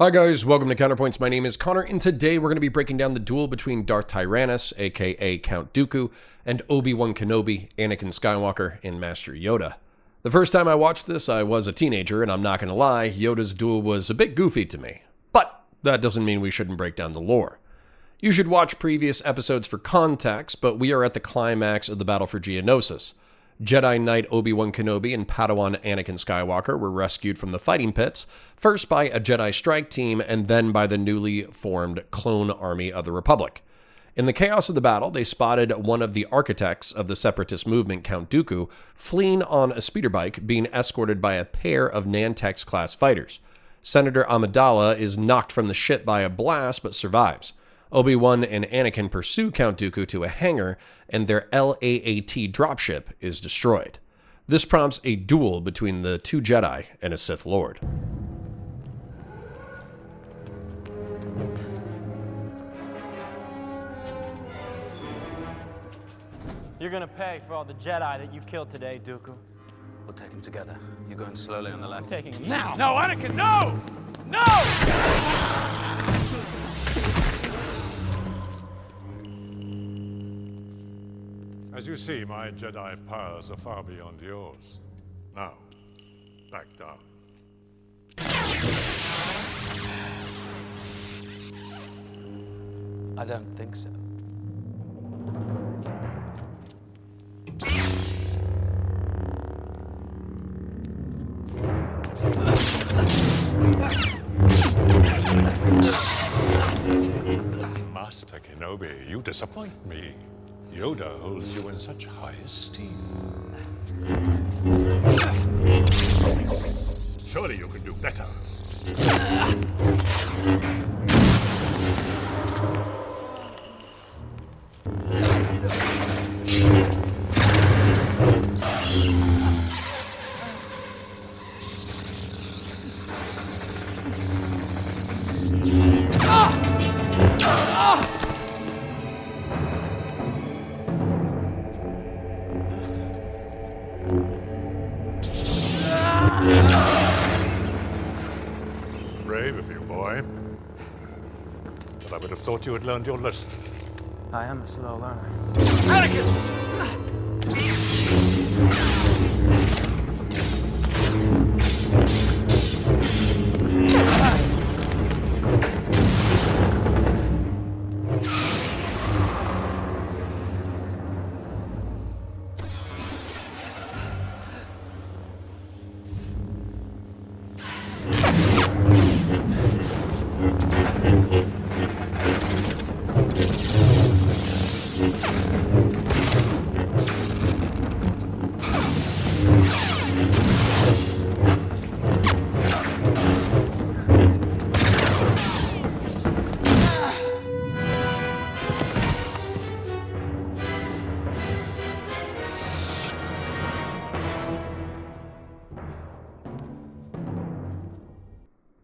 Hi guys, welcome to Counterpoints. My name is Connor, and today we're going to be breaking down the duel between Darth Tyrannus, aka Count Dooku, and Obi-Wan Kenobi, Anakin Skywalker, and Master Yoda. The first time I watched this, I was a teenager, and I'm not going to lie, Yoda's duel was a bit goofy to me. But that doesn't mean we shouldn't break down the lore. You should watch previous episodes for context, but we are at the climax of the battle for Geonosis. Jedi Knight Obi-Wan Kenobi and Padawan Anakin Skywalker were rescued from the fighting pits, first by a Jedi strike team and then by the newly formed clone army of the Republic. In the chaos of the battle, they spotted one of the architects of the separatist movement, Count Dooku, fleeing on a speeder bike, being escorted by a pair of Nantex-class fighters. Senator Amidala is knocked from the ship by a blast but survives. Obi-Wan and Anakin pursue Count Dooku to a hangar, and their LAAT dropship is destroyed. This prompts a duel between the two Jedi and a Sith Lord. You're gonna pay for all the Jedi that you killed today, Dooku. We'll take him together. You're going slowly on the left. Taking him now! No, Anakin, no! No! As you see, my Jedi powers are far beyond yours. Now, back down. I don't think so. Master Kenobi, you disappoint me. Yoda holds you in such high esteem. Surely you can do better. Brave of you, boy. But I would have thought you had learned your lesson. I am a slow learner.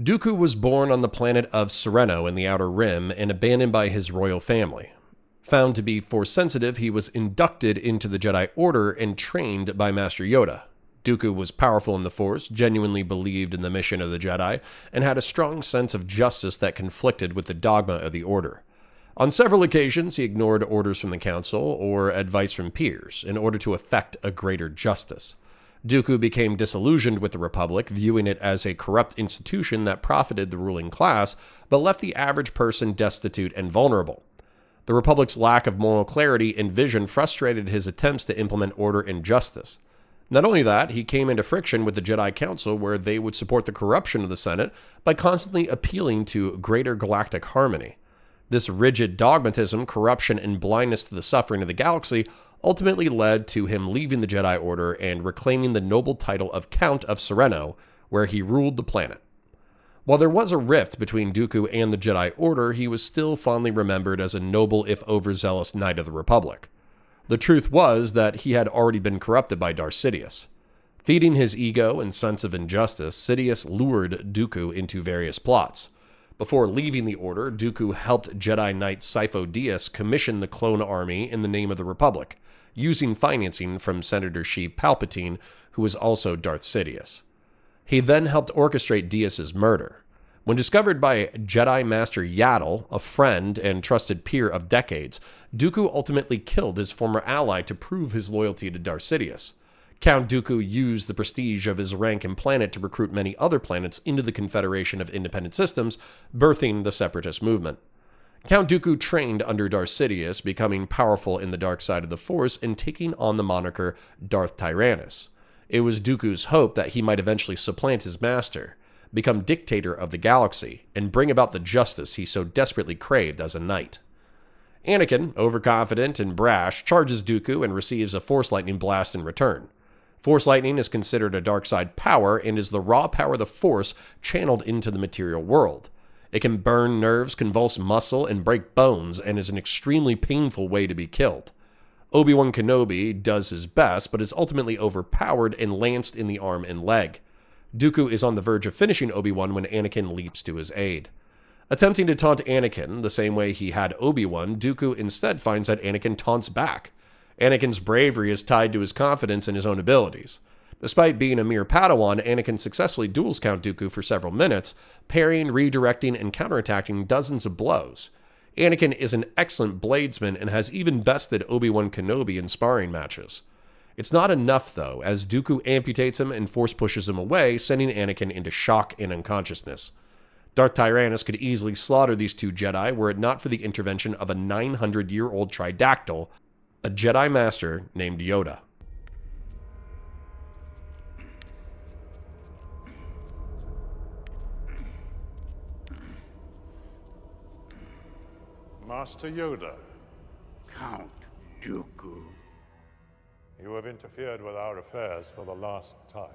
Dooku was born on the planet of Sereno in the Outer Rim and abandoned by his royal family. Found to be Force-sensitive, he was inducted into the Jedi Order and trained by Master Yoda. Dooku was powerful in the Force, genuinely believed in the mission of the Jedi, and had a strong sense of justice that conflicted with the dogma of the Order. On several occasions, he ignored orders from the Council or advice from peers in order to effect a greater justice. Dooku became disillusioned with the Republic, viewing it as a corrupt institution that profited the ruling class, but left the average person destitute and vulnerable. The Republic's lack of moral clarity and vision frustrated his attempts to implement order and justice. Not only that, he came into friction with the Jedi Council, where they would support the corruption of the Senate by constantly appealing to greater galactic harmony. This rigid dogmatism, corruption, and blindness to the suffering of the galaxy ultimately led to him leaving the Jedi Order and reclaiming the noble title of Count of Sereno, where he ruled the planet. While there was a rift between Dooku and the Jedi Order, he was still fondly remembered as a noble if overzealous Knight of the Republic. The truth was that he had already been corrupted by Darth Sidious. Feeding his ego and sense of injustice, Sidious lured Dooku into various plots. Before leaving the Order, Dooku helped Jedi Knight Sifo Dyas commission the clone army in the name of the Republic, using financing from Senator Sheev Palpatine, who was also Darth Sidious. He then helped orchestrate Dyas' murder. When discovered by Jedi Master Yaddle, a friend and trusted peer of decades, Dooku ultimately killed his former ally to prove his loyalty to Darth Sidious. Count Dooku used the prestige of his rank and planet to recruit many other planets into the Confederation of Independent Systems, birthing the Separatist movement. Count Dooku trained under Darth Sidious, becoming powerful in the dark side of the Force and taking on the moniker Darth Tyrannus. It was Dooku's hope that he might eventually supplant his master, become dictator of the galaxy, and bring about the justice he so desperately craved as a knight. Anakin, overconfident and brash, charges Dooku and receives a Force Lightning blast in return. Force Lightning is considered a dark side power and is the raw power of the Force channeled into the material world. It can burn nerves, convulse muscle, and break bones, and is an extremely painful way to be killed. Obi-Wan Kenobi does his best, but is ultimately overpowered and lanced in the arm and leg. Dooku is on the verge of finishing Obi-Wan when Anakin leaps to his aid. Attempting to taunt Anakin the same way he had Obi-Wan, Dooku instead finds that Anakin taunts back. Anakin's bravery is tied to his confidence in his own abilities. Despite being a mere Padawan, Anakin successfully duels Count Dooku for several minutes, parrying, redirecting, and counterattacking dozens of blows. Anakin is an excellent bladesman and has even bested Obi-Wan Kenobi in sparring matches. It's not enough, though, as Dooku amputates him and force pushes him away, sending Anakin into shock and unconsciousness. Darth Tyrannus could easily slaughter these two Jedi were it not for the intervention of a 900-year-old Tridactyl, a Jedi Master named Yoda. Master Yoda, Count Dooku. you have interfered with our affairs for the last time.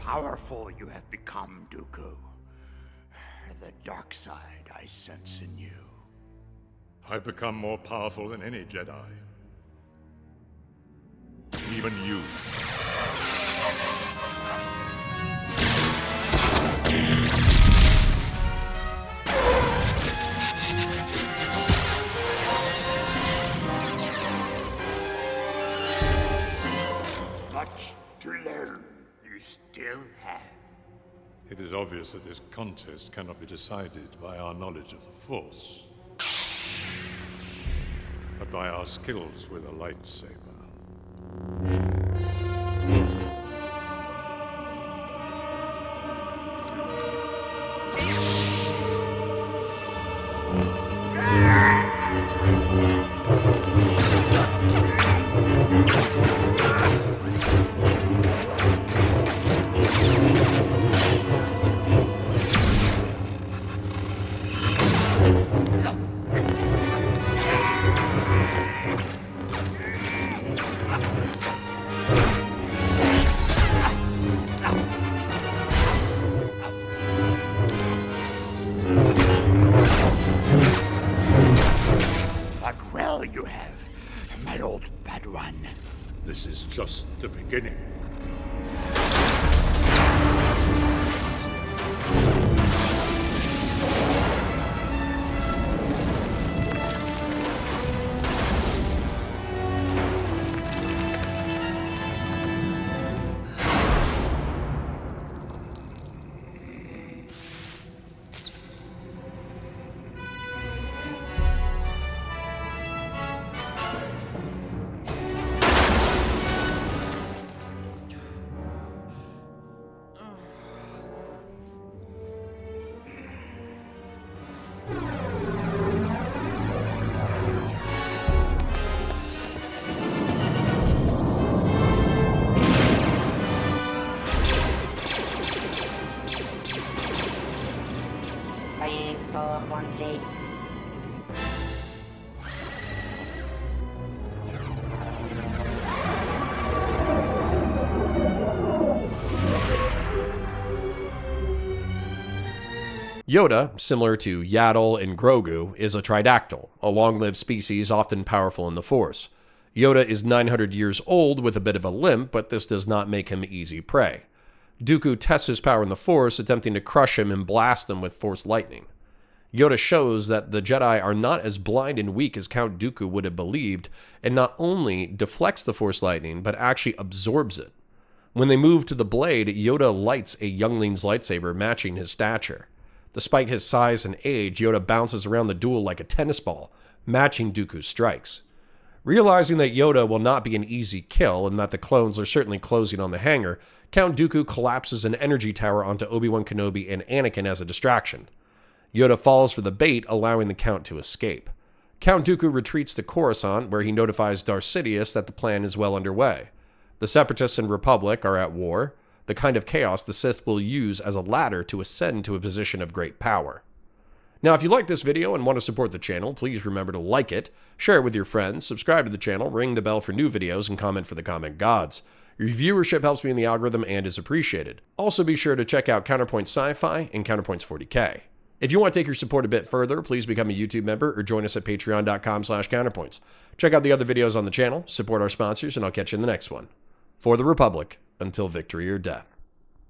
Powerful you have become, Dooku. The dark side I sense in you. I've become more powerful than any Jedi. Even you. Much to learn. You still have. It is obvious that this contest cannot be decided by our knowledge of the Force, but by our skills with a lightsaber. Fought well you have, my old Padawan. This is just the beginning. Yoda, similar to Yaddle and Grogu, is a tridactyl, a long-lived species often powerful in the Force. Yoda is 900 years old with a bit of a limp, but this does not make him easy prey. Dooku tests his power in the Force, attempting to crush him and blast him with Force lightning. Yoda shows that the Jedi are not as blind and weak as Count Dooku would have believed, and not only deflects the Force lightning, but actually absorbs it. When they move to the blade, Yoda lights a youngling's lightsaber matching his stature. Despite his size and age, Yoda bounces around the duel like a tennis ball, matching Dooku's strikes. Realizing that Yoda will not be an easy kill, and that the clones are certainly closing on the hangar, Count Dooku collapses an energy tower onto Obi-Wan Kenobi and Anakin as a distraction. Yoda falls for the bait, allowing the Count to escape. Count Dooku retreats to Coruscant, where he notifies Darth Sidious that the plan is well underway. The Separatists and Republic are at war, the kind of chaos the Sith will use as a ladder to ascend to a position of great power. Now, if you like this video and want to support the channel, please remember to like it, share it with your friends, subscribe to the channel, ring the bell for new videos, and comment for the comment gods. Your viewership helps me in the algorithm and is appreciated. Also be sure to check out Counterpoint Sci-Fi and Counterpoints 40K. If you want to take your support a bit further, please become a YouTube member or join us at patreon.com/counterpoints. Check out the other videos on the channel, support our sponsors, and I'll catch you in the next one. For the Republic, until victory or death.